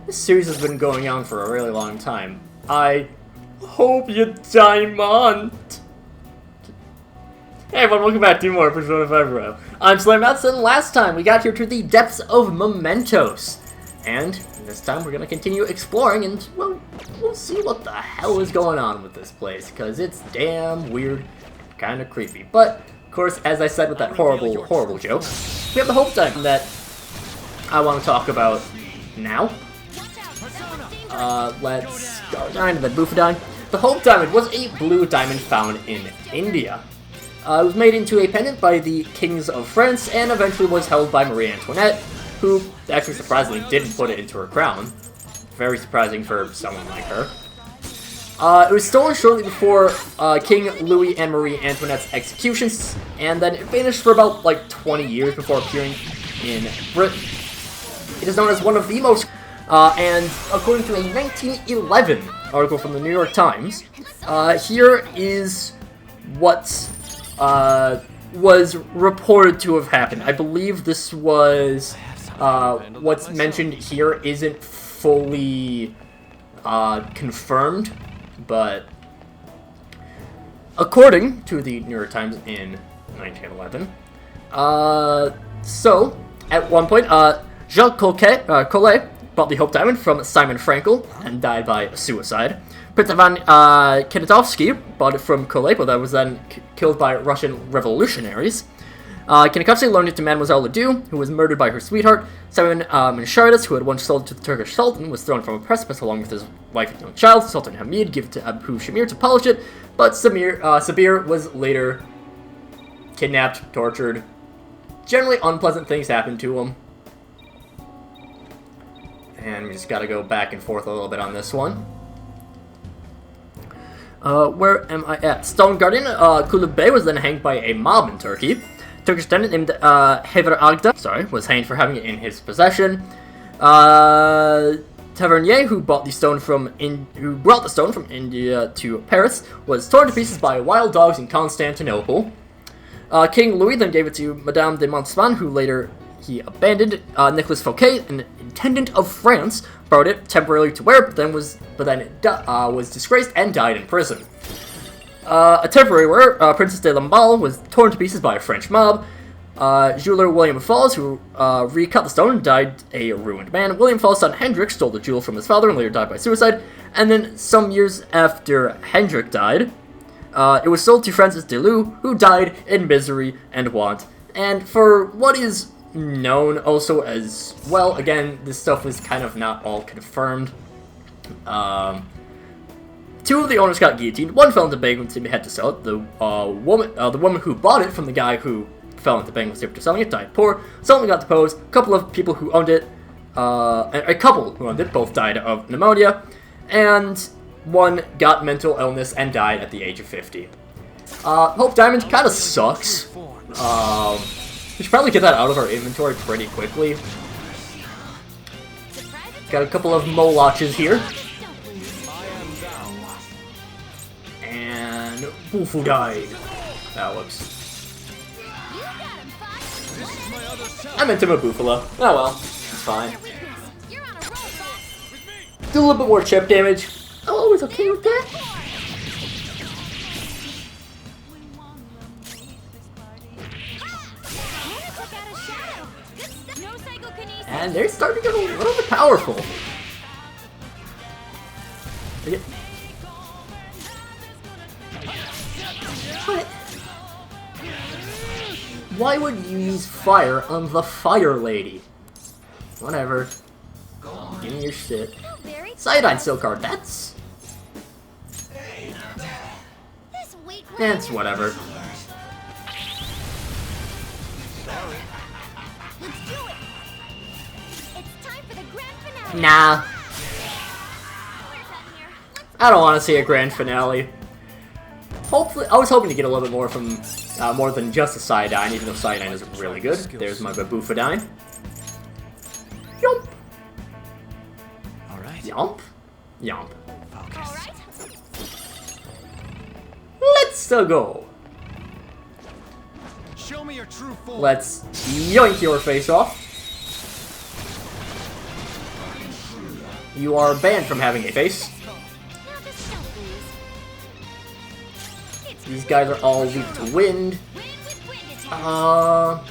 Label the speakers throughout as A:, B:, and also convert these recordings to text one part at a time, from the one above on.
A: This series has been going on for a really long time. I hope you diamond. Hey everyone, welcome back to more Persona 5 Row. I'm SlayerMathis, and last time we got here to the depths of Mementos. And this time we're going to continue exploring, and well, we'll see what the hell is going on with this place, because it's damn weird, kind of creepy. But, of course, as I said with that horrible, horrible joke, we have the Hope Diamond that I want to talk about now. Let's go down to the Bufadine. The Hope Diamond was a blue diamond found in India. It was made into a pendant by the kings of France and eventually was held by Marie Antoinette, who actually surprisingly didn't put it into her crown. Very surprising for someone like her. It was stolen shortly before King Louis and Marie Antoinette's executions, and then it vanished for about like 20 years before appearing in Britain. It is known as one of the most and according to a 1911 article from the New York Times, here is what was reported to have happened. I believe this was what's mentioned here isn't fully confirmed, but according to the New York Times in 1911, so at one point, Jacques Collet bought the Hope Diamond from Simon Frankel and died by suicide. Prince Ivan Kenitovsky bought it from Collet, but that was then killed by Russian revolutionaries. Kenitovsky loaned it to Mademoiselle Ledoux, who was murdered by her sweetheart. Simon Menshardis, who had once sold it to the Turkish Sultan, was thrown from a precipice along with his wife and young child. Sultan Hamid gave it to Abu Shamir to polish it, but Sabir was later kidnapped, tortured. Generally unpleasant things happened to him. And we just gotta go back and forth a little bit on this one. Where am I at? Stone Guardian Kulub Bey was then hanged by a mob in Turkey. Turkish tenant named Hever Agda, was hanged for having it in his possession. Tavernier, who brought the stone from India to Paris, was torn to pieces by wild dogs in Constantinople. King Louis then gave it to Madame de Montespan, who later he abandoned. Nicolas Fouquet, an intendant of France, borrowed it temporarily to wear, but then was disgraced and died in prison. A temporary wearer, Princess de Lamballe, was torn to pieces by a French mob. Jeweler William Falls, who recut the stone, died a ruined man. William Falls' son Hendrik stole the jewel from his father and later died by suicide. And then some years after Hendrik died, it was sold to Francis de Loo, who died in misery and want. And for what is known also as well, again, this stuff was kind of not all confirmed. Two of the owners got guillotined. One fell into bankruptcy and had to sell it. The woman who bought it from the guy who fell into bankruptcy after selling it died poor. Someone got deposed. A couple of people who owned it, both died of pneumonia, and one got mental illness and died at the age of 50. Hope Diamond kind of sucks. We should probably get that out of our inventory pretty quickly. Got a couple of Moloches here. And Bufu died. That looks... I meant him a Bufala. Oh well, it's fine. Do a little bit more chip damage. I'm always okay with that. And they're starting to get a little bit powerful. What? Why would you use fire on the Fire Lady? Whatever. Give me your shit. Cyanide Silk Card, that's... It's whatever. Nah. I don't want to see a grand finale. Hopefully, I was hoping to get a little bit more from more than just a Cyanide, even though Cyanide is really good. There's my Bufadine. Yomp. Alright. Yomp. Yomp. Alright. Let's go. Show me your true form. Let's yoink your face off. You are banned from having a face. These guys are all weak to wind.
B: Alright.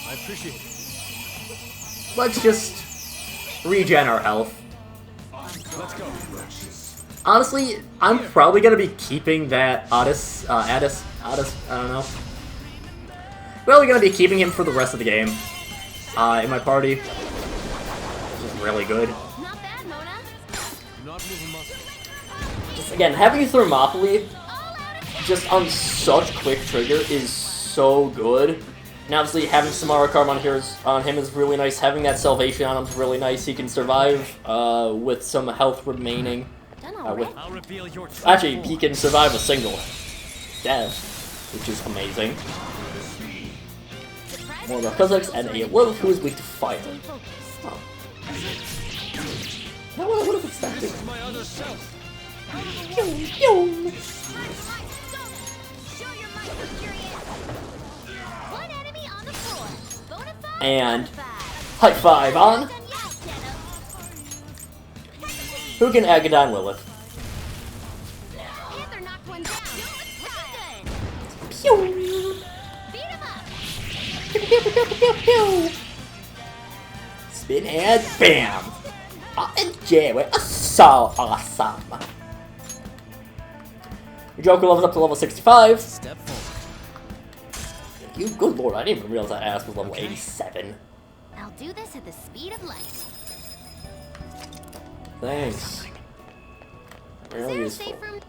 B: I appreciate it.
A: Let's just regen our health.
B: Let's go.
A: Honestly, I'm probably gonna be keeping that Addis, I don't know. Probably gonna be keeping him for the rest of the game. In my party. Which is really good.
C: Not bad, Mona.
B: Not moving muscle.
A: Just, again, having Thermopylae just on such quick trigger is so good. And obviously having Samara Karm on him is really nice. Having that Salvation on him is really nice. He can survive with some health remaining.
B: I'll reveal your
A: Actually, he can survive a single death, which is amazing. More Kazakhs and a Wolf who is weak to fire. Oh. Not what I would have expected.
B: my other self.
A: And high five on. Who can Agadine Lilith? Pew! Pew, pew, pew, pew, pew. Spin and bam! OMG, so awesome! Your Joker levels up to level 65.
B: Step forward.
A: You, good lord, I didn't even realize that ass was level 87.
C: I'll do this at the speed of light.
A: Thanks. Really
C: Is there a
A: useful.
C: safe room?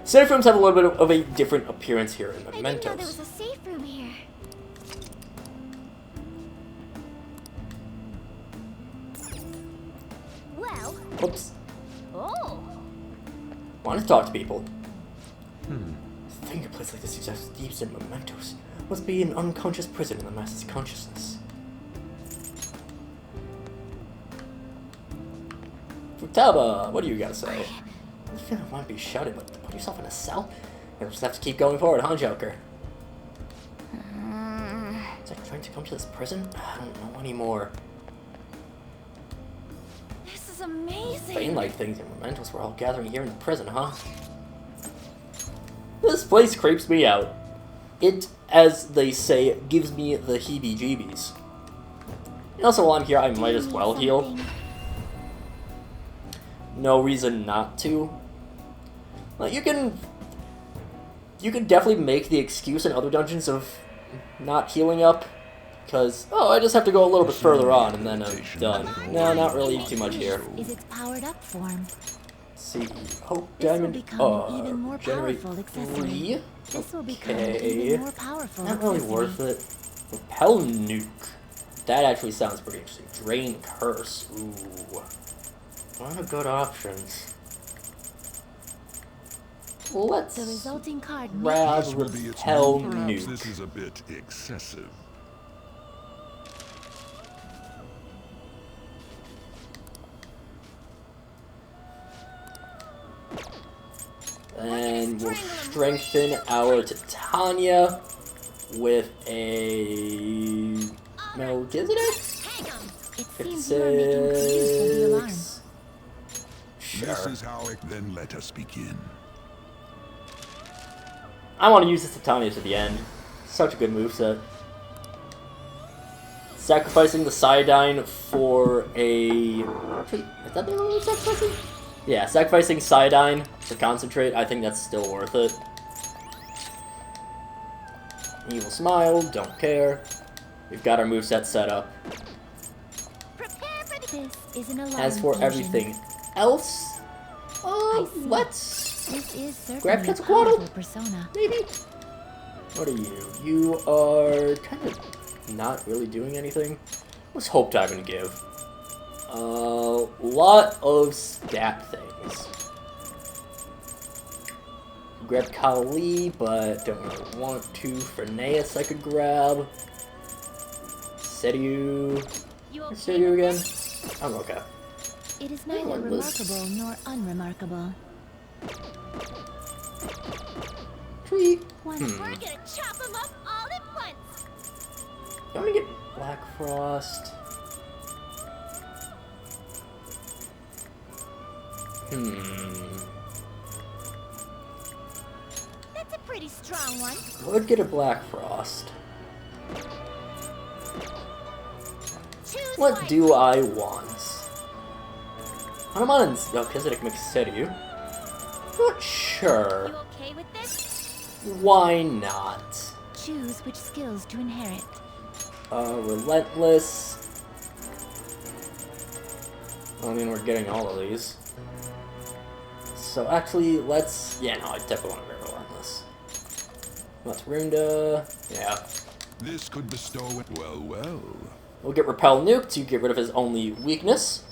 A: Safe rooms have a little bit of a different appearance here in
C: I didn't know there
A: Mementos.
C: was a safe room here. Well,
A: Oops.
C: oh,
A: Want to talk to people. Think a place like this exists deep in Mementos. Must be an unconscious prison in the master's consciousness. Futaba, what do you gotta say? I feel I want to be shouted, but to put yourself in a cell? You'll just have to keep going forward, huh, Joker? Is that trying to come to this prison? I don't know anymore.
C: this is amazing.
A: Bane-like things and mementos were all gathering here in the prison, huh? This place creeps me out. It, as they say, gives me the heebie-jeebies. And also, while I'm here, I might as well heal. No reason not to. Like, you can definitely make the excuse in other dungeons of not healing up. Because, oh, I just have to go a little bit further on and then I'm done. No, not really too much here.
D: Is its powered up form.
A: See, Hope
D: This will
A: Diamond,
D: become an even more
A: generate
D: powerful
A: 3.
D: accessory. This will become an
A: Okay.
D: even more powerful
A: Not really
D: accessory.
A: worth it. Repel Nuke. That actually sounds pretty interesting. Drain Curse. Ooh. One of good options. Let's
D: The resulting card may
A: grab
E: This will be its
A: Repel
E: move. Perhaps this
A: Nuke.
E: is a bit excessive.
A: And we'll strengthen our Titania with a Melchizedek?
C: Hang 'em.
D: It seems you are making good use of the alarm.
A: 56.
E: This
A: Sure.
E: is how it then let us begin.
A: I want to use this Titania to the end. Such a good moveset. Sacrificing the Cydine for a... Actually, is that the only one sacrificing? Yeah, sacrificing Cydine to concentrate, I think that's still worth it. Evil Smile, don't care. We've got our moveset set up.
C: Prepare for the.
D: This is an alarm
A: As for
D: fusion.
A: everything else,
D: I see.
A: let's...
D: This is certainly
A: Grab
D: a
A: Quetzalcoatl?
D: powerful persona.
A: Maybe? What are you? You are kind of not really doing anything. What's Hope Diamond give? Lot of stat things. Grab Kali, but don't really want to. Ferneus I could grab. Setiu.
C: You okay?
A: Setiu again? I'm okay.
D: It is
A: I
D: neither
A: like this.
D: remarkable nor unremarkable.
A: Treat.
D: One
C: We're gonna chop them up all at once.
A: I'm gonna get Black Frost.
C: That's a pretty strong one.
A: Would get a Black Frost.
C: Choose
A: What
C: one.
A: do I want? Hanuman and Melchizedek Mixedu. Not sure.
C: You okay with this?
A: Why not?
D: Choose which skills to inherit.
A: Relentless. I mean, we're getting all of these. So actually, let's... Yeah, no, I definitely want to get Relentless. Let's Runda. Yeah.
E: This could bestow it. Well, well.
A: We'll get Repel Nuke to get rid of his only weakness.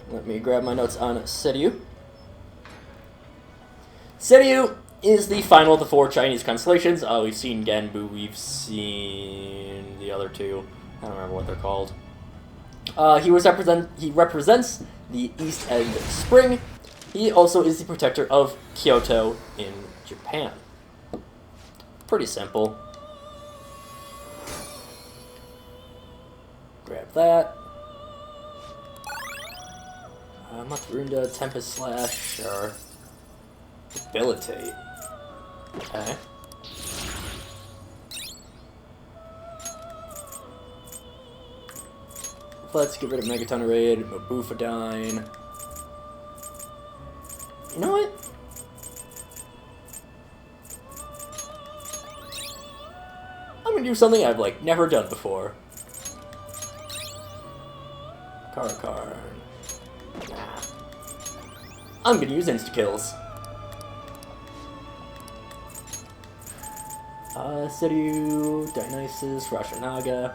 A: Let me grab my notes on Seiryu. Seiryu is the final of the 4 Chinese constellations. We've seen Genbu, we've seen the other 2. I don't remember what they're called. He represents the East End Spring. He also is the protector of Kyoto in Japan. Pretty simple. Grab that. Runda, Tempest Slash, sure. Debilitate. Okay. Let's get rid of Megaton Raid, Mabufadine. You know what? I'm gonna do something I've, like, never done before. Karakarn. Nah. I'm gonna use insta-kills. Seiryu, Dionysus, Rajanaga.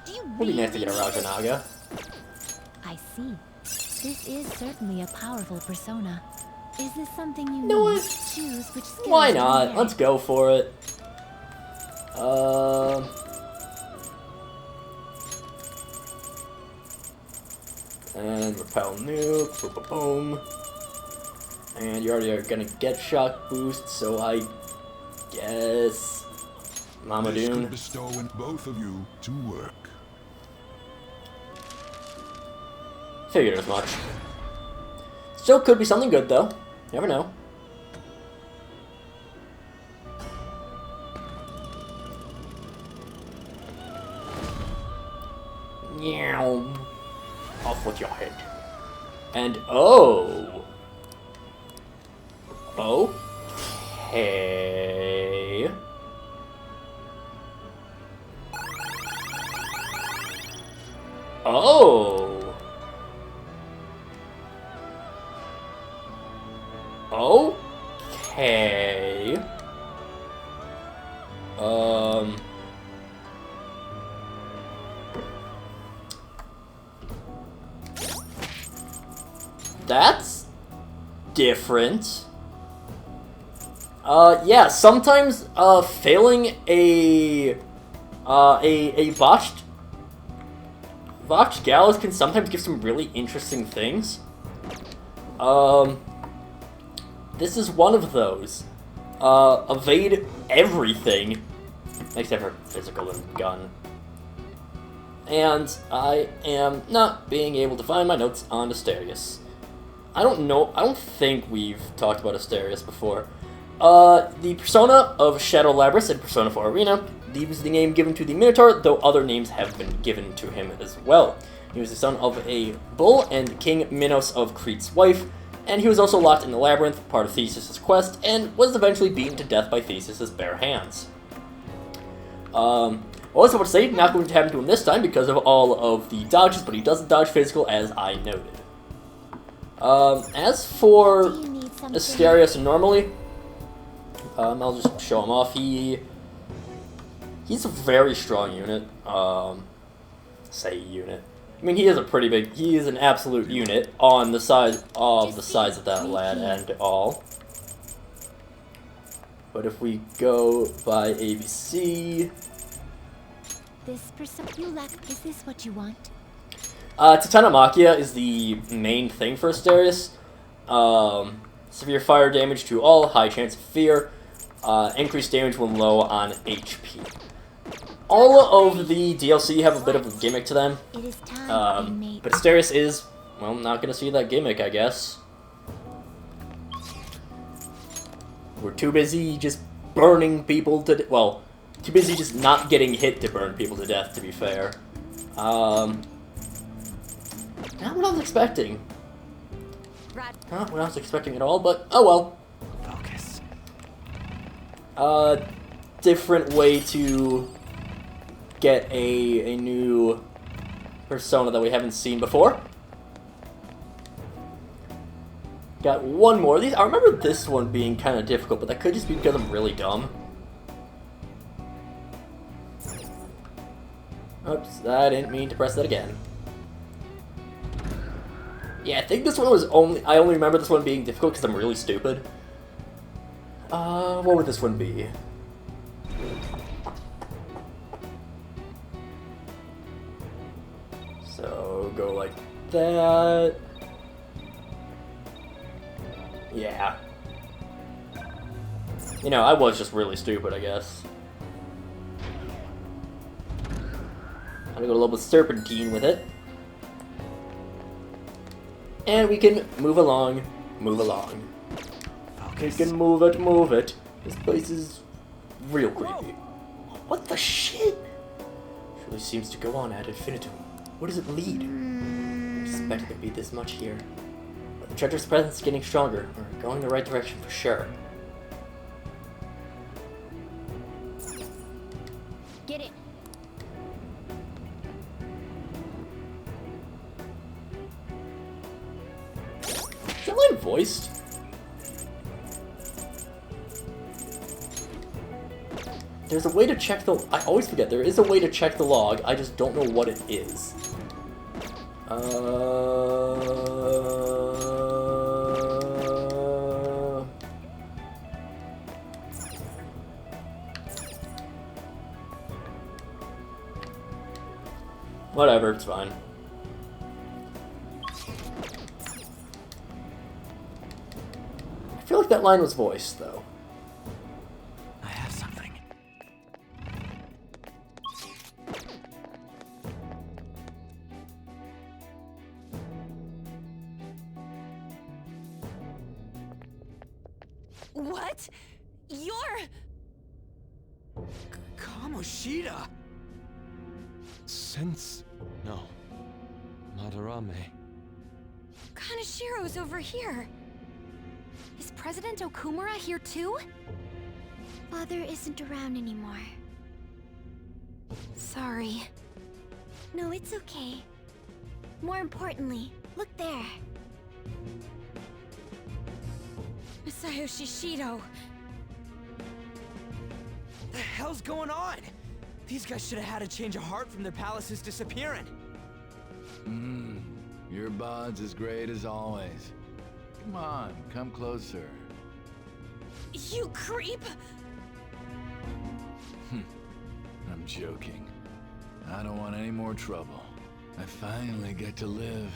C: Do you
A: Would be nice to get a
C: really need this?
A: Rajanaga.
D: I see. This is certainly a powerful persona. Is this something you
A: know
D: need?
A: what?
D: Choose which skills
A: Why
D: to
A: not?
D: inherit.
A: Let's go for it. And Repel Nuke, boom, boom, boom. And you already are gonna get Shock Boost, so I guess
E: This
A: Mamadoon.
E: could bestow in both of you to work.
A: Figured as much. Still could be something good though. Never know. Meow. Off with your head. And oh. Okay. Oh. Okay. That's different. Yeah, sometimes, failing a botched gallows can sometimes give some really interesting things. This is one of those. Evade everything, except for physical and gun. And I am not being able to find my notes on Asterius. I don't think we've talked about Asterius before. The persona of Shadow Labrys in Persona 4 Arena, he was the name given to the Minotaur, though other names have been given to him as well. He was the son of a bull and King Minos of Crete's wife, and he was also locked in the labyrinth, part of Theseus' quest, and was eventually beaten to death by Theseus' bare hands. I was about to say, not going to happen to him this time because of all of the dodges, but he doesn't dodge physical, as I noted. As for
D: Do you need something?
A: Asterius normally, I'll just show him off. He's a very strong unit. Say unit. I mean, he is an absolute unit on the size of that lad and all. But if we go by ABC,
D: This person you lack. Is this what you want?
A: Titanomachia is the main thing for Asterius. Severe fire damage to all, high chance of fear, increased damage when low on HP. All of the DLC have a bit of a gimmick to them,
D: It is time, inmate.
A: but Asterius is well, not gonna see that gimmick, I guess. We're too busy just burning people to well, too busy just not getting hit to burn people to death, to be fair. Not what I was expecting. Not what I was expecting at all, but oh well.
B: Focus.
A: Different way to get a new persona that we haven't seen before. Got one more. These I remember this one being kind of difficult, but that could just be because I'm really dumb. Oops, I didn't mean to press that again. Yeah, I think this one was I only remember this one being difficult because I'm really stupid. What would this one be? So, go like that. Yeah. You know, I was just really stupid, I guess. I'm gonna go a little bit serpentine with it. And we can move along, move along.
B: Focus.
A: We can move it. This place is real creepy. What the shit? Surely seems to go on ad infinitum. Where does it lead? I expected there'd be this much here. But the treasure's presence is getting stronger. We're going the right direction for sure.
C: Get it.
A: Is that line voiced? There's a way to check the... I always forget. There is a way to check the log. I just don't know what it is. Whatever, it's fine. I feel like that line was voiced, though.
B: I have something.
C: What? You're...
B: Kamoshida! Sense... No. Madarame.
C: Kanashiro's over here. Is President Okumura here too? Father isn't around anymore. Sorry. No, it's okay. More importantly, look there. Masayoshi Shido.
B: The hell's going on? These guys should have had a change of heart from their palaces disappearing.
F: Your bod's as great as always. Come on, come closer.
C: You creep!
F: I'm joking. I don't want any more trouble. I finally get to live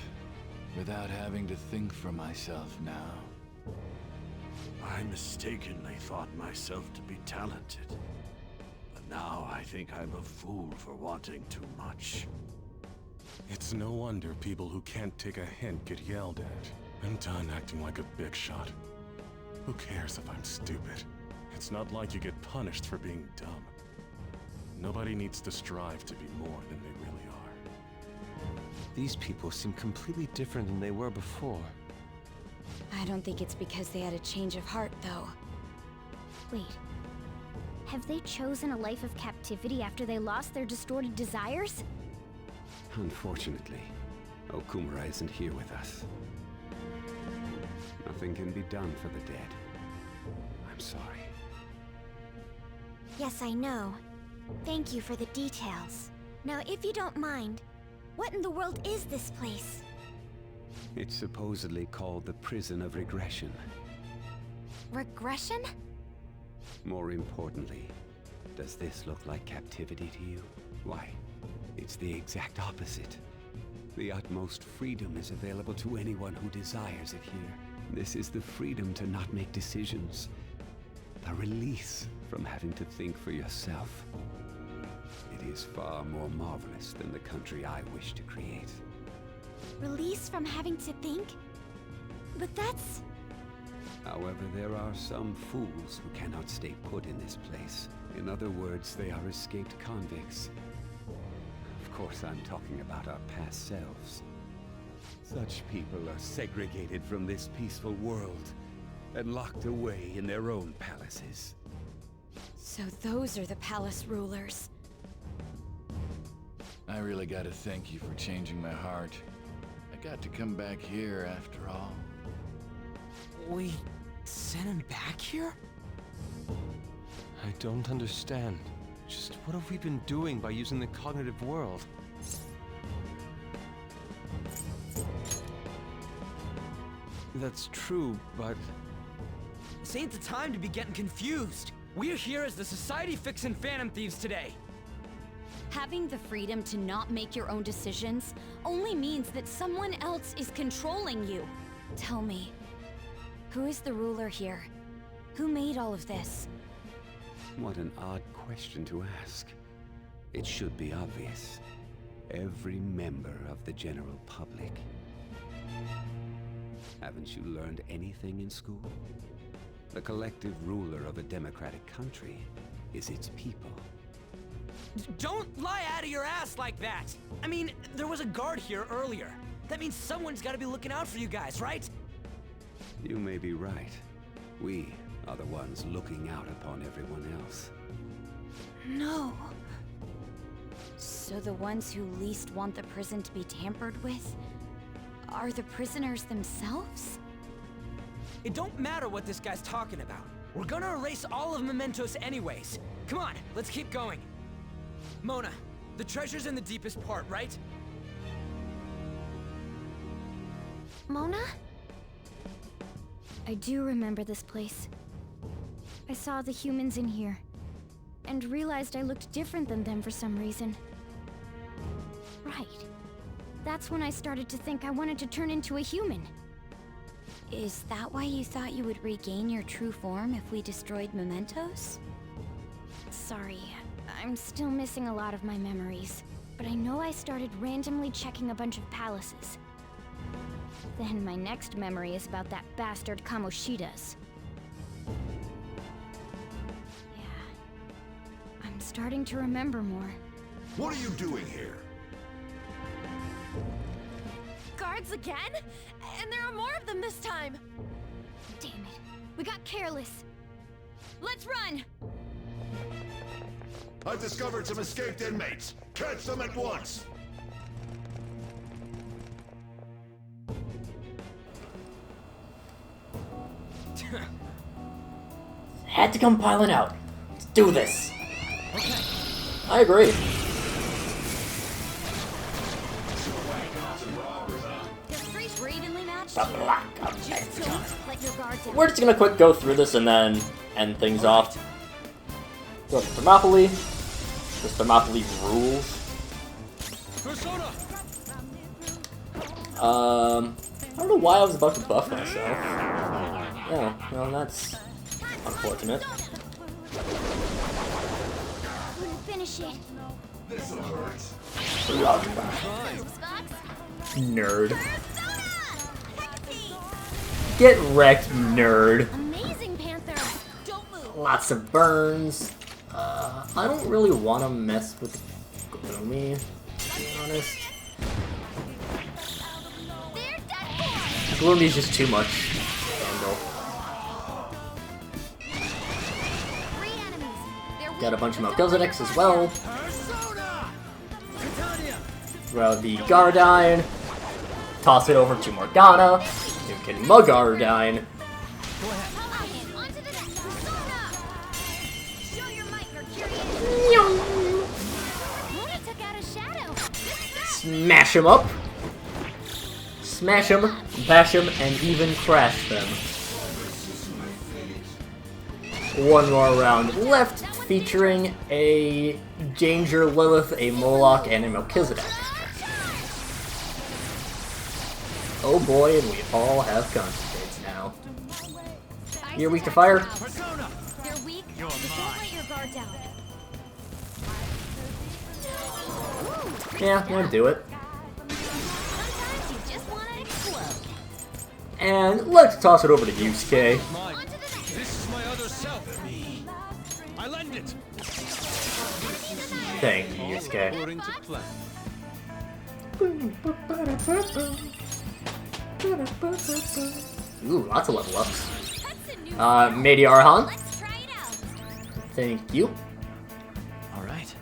F: without having to think for myself now.
G: I mistakenly thought myself to be talented. But now I think I'm a fool for wanting too much.
H: It's no wonder people who can't take a hint get yelled at. I'm done acting like a big shot. Who cares if I'm stupid? It's not like you get punished for being dumb. Nobody needs to strive to be more than they really are.
B: These people seem completely different than they were before.
C: I don't think it's because they had a change of heart, though. Wait. Have they chosen a life of captivity after they lost their distorted desires?
I: Unfortunately, Okumura isn't here with us. Nothing can be done for the dead. I'm sorry.
C: Yes, I know. Thank you for the details. Now, if you don't mind, what in the world is this place?
I: It's supposedly called the Prison of Regression.
C: Regression?
I: More importantly, does this look like captivity to you? Why, it's the exact opposite. The utmost freedom is available to anyone who desires it here. This is the freedom to not make decisions. The release from having to think for yourself. It is far more marvelous than the country I wish to create.
C: Release from having to think? But that's...
I: However, there are some fools who cannot stay put in this place. In other words, they are escaped convicts. Of course, I'm talking about our past selves. Such people are segregated from this peaceful world and locked away in their own palaces.
C: So those are the palace rulers.
F: I really gotta thank you for changing my heart. I got to come back here after all.
B: We sent him back here?
J: I don't understand. Just what have we been doing by using the cognitive world? That's true, but...
B: This ain't the time to be getting confused. We're here as the society fixing Phantom Thieves today.
C: Having the freedom to not make your own decisions only means that someone else is controlling you. Tell me, who is the ruler here? Who made all of this?
I: What an odd question to ask. It should be obvious. Every member of the general public. Haven't you learned anything in school? The collective ruler of a democratic country is its people.
B: Don't lie out of your ass like that! I mean, there was a guard here earlier. That means someone's gotta be looking out for you guys, right?
I: You may be right. We are the ones looking out upon everyone else.
C: No. So the ones who least want the prison to be tampered with are the prisoners themselves?
B: It don't matter what this guy's talking about. We're gonna erase all of Mementos anyways. Come on, let's keep going. Mona, the treasure's in the deepest part, right?
C: Mona? I do remember this place. I saw the humans in here, and realized I looked different than them for some reason. Right. That's when I started to think I wanted to turn into a human. Is that why you thought you would regain your true form if we destroyed Mementos? Sorry, I'm still missing a lot of my memories, but I know I started randomly checking a bunch of palaces. Then my next memory is about that bastard Kamoshida's. Yeah, I'm starting to remember more.
E: What are you doing here?
C: Guards again? And there are more of them this time! Damn it, we got careless. Let's run!
E: I've discovered some escaped inmates. Catch them at once!
A: Had to come piling out. Let's do this. I agree. We're just gonna quick go through this and then end things off. Go to Thermopylae. This Thermopylae rules. I don't know why I was about to buff myself. Yeah, well, that's unfortunate.
C: Couldn't finish it.
E: This'll hurt.
A: Nerd. Get wrecked, nerd.
C: Amazing, Panther. Don't move.
A: Lots of burns. I don't really want to mess with Gloomy, to be honest. Gloomy's just too much to handle. Got a bunch of Melchizedeks as well. Throw the Gardine. Toss it over to Morgana. You can Mugardine. Smash him up. Smash him, bash him, and even crash them. One more round left, featuring a Danger Lilith, a Moloch, and a Melchizedek. Oh boy, and we all have concentrates now. You're weak to fire?
C: They're weak. Don't let your guard down.
A: Yeah, I'm gonna do it.
C: Sometimes you
A: And let's toss it over to Yusuke.
B: Mine. This is my other self. I lend it.
A: Thank you, Yusuke.
J: According to plan.
A: Ooh, lots of level ups. Mady Arhan. Thank you.
B: Alright.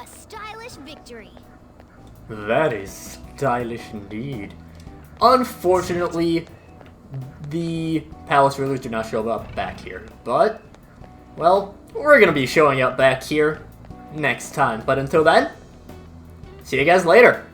C: A stylish victory.
A: That is stylish indeed. Unfortunately, the palace rulers do not show up back here. But, well, we're gonna be showing up back here next time. But until then, see you guys later.